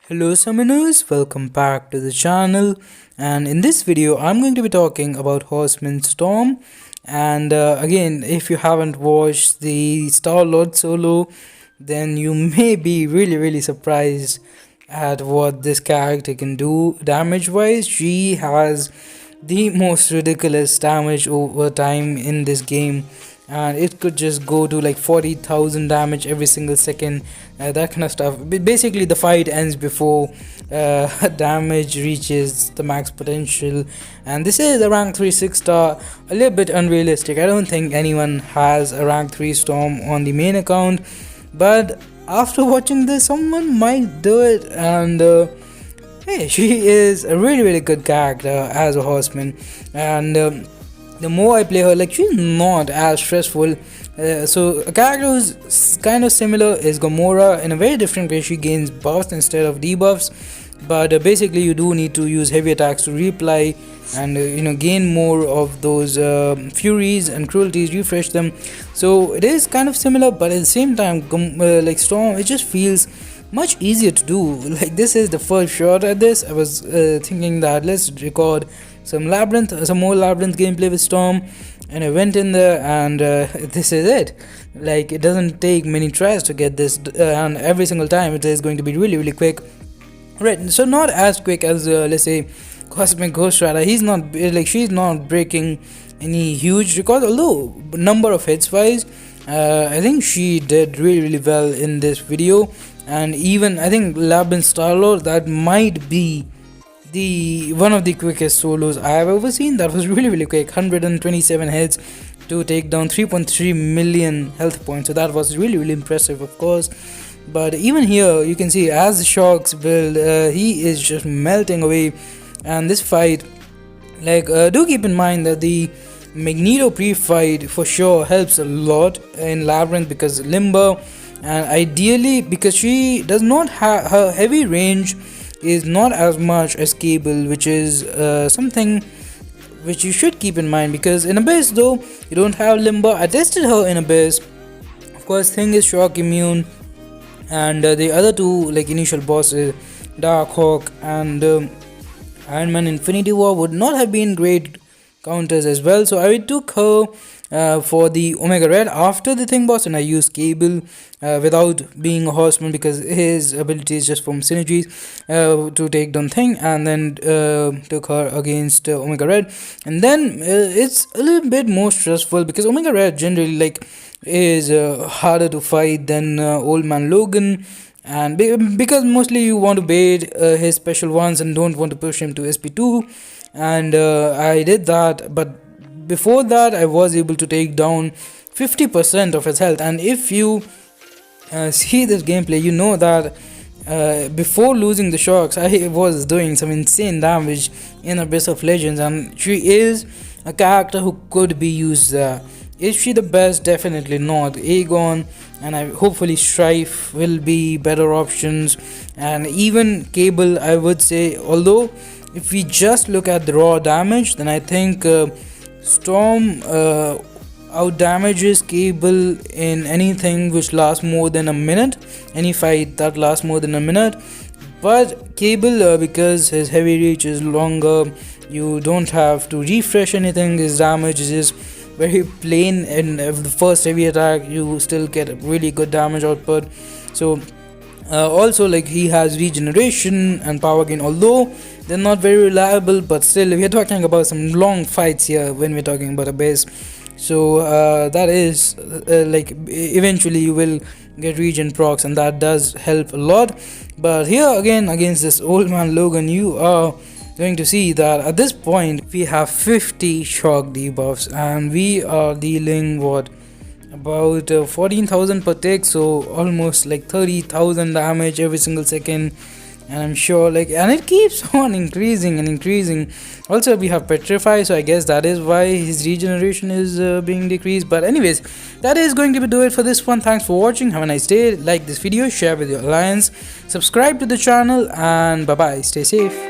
Hello summoners, welcome back to the channel, and in this video I'm going to be talking about Horsemen Storm. And again, if you haven't watched the Starlord solo, then you may be really surprised at what this character can do damage wise. She has the most ridiculous damage over time in this game, and it could just go to like 40,000 damage every single second, that kind of stuff. Basically the fight ends before damage reaches the max potential, and this is a rank 3 6-star, a little bit unrealistic. I don't think anyone has a rank 3 storm on the main account, but after watching this someone might do it. And hey, she is a really good character as a horseman, and the more I play her, like, she's not as stressful. So a character who's kind of similar is Gamora. In a very different way, she gains buffs instead of debuffs, but basically you do need to use heavy attacks to reply and gain more of those furies and cruelties, refresh them. So it is kind of similar, but at the same time, like Storm, it just feels much easier to do. Like, this is the first shot at this. I was thinking that let's record some more Labyrinth gameplay with Storm, and I went in there, and this is it. Like, it doesn't take many tries to get this, and every single time it is going to be really quick. Right, so not as quick as let's say Cosmic Ghost Rider. He's not like, she's not breaking any huge record, although number of hits wise, I think she did really well in this video. And even I think Labyrinth Starlord, that might be the one of the quickest solos I have ever seen. That was really quick, 127 hits to take down 3.3 million health points. So that was really impressive, of course. But even here you can see, as the SHOCKS build, he is just melting away. And this fight, like, do keep in mind that the Magneto pre-fight for sure helps a lot in Labyrinth, because Limber, and ideally because she does not have, her heavy range is not as much as Cable, which is something which you should keep in mind. Because in Abyss, though, you don't have Limber. I tested her in Abyss. Of course, thing is shock immune, and the other two, like, initial bosses, Darkhawk and Iron Man Infinity War, would not have been great counters as well. So I took her for the Omega Red after the Thing boss, and I used Cable without being a horseman, because his ability is just from synergies to take down Thing, and then took her against Omega Red. And then it's a little bit more stressful, because Omega Red generally, like, is harder to fight than Old Man Logan, and because mostly you want to bait his special ones and don't want to push him to SP2. And I did that, but before that I was able to take down 50% of his health. And if you see this gameplay, you know that before losing the SHOCKS, I was doing some insane damage in Abyss of Legends, and she is a character who could be used there. Is she the best? Definitely not. Aegon and hopefully Strife will be better options, and even Cable, I would say. Although if we just look at the raw damage, then I think Storm out damages Cable in anything which lasts more than a minute, any fight that lasts more than a minute. But Cable, because his heavy reach is longer, you don't have to refresh anything. His damage is just very plain, and the first heavy attack you still get a really good damage output. So also, like, he has regeneration and power gain, although they're not very reliable, but still we're talking about some long fights here when we're talking about Abyss. So that is like, eventually you will get regen procs, and that does help a lot. But here again, against this Old Man Logan, you are going to see that at this point we have 50 shock debuffs, and we are dealing about 14,000 per tick, so almost like 30,000 damage every single second. And I'm sure, like, and it keeps on increasing and increasing. Also we have Petrify, so I guess that is why his regeneration is being decreased. But anyways, that is going to do it for this one. Thanks for watching, have a nice day. Like this video, share with your alliance, subscribe to the channel, and bye bye, stay safe.